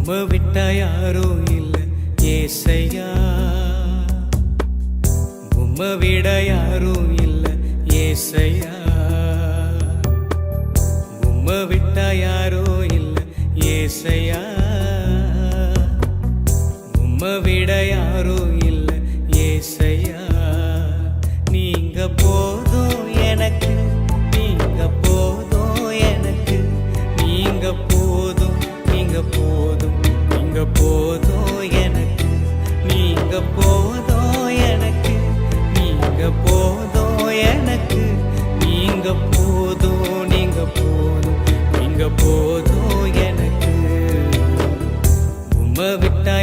உம்மை விட்டா யாரோ இல்ல ஏசையா, உம்மை விட யாரோ இல்ல ஏசையா, உம்மை விட்டா யாரோ இல்ல ஏசையா, உம்மை விட யாரோ இல்ல ஏசையா. நீங்க போதும் எனக்கு, நீங்க போதும் எனக்கு, நீங்க போதும், நீங்க போதும், நீங்க போதும் எனக்கு, நீங்க போதும் எனக்கு, நீங்க போதும் எனக்கு, நீங்க போதும், நீங்க போதும், நீங்க போதும் எனக்கு. உம்மை விட்டா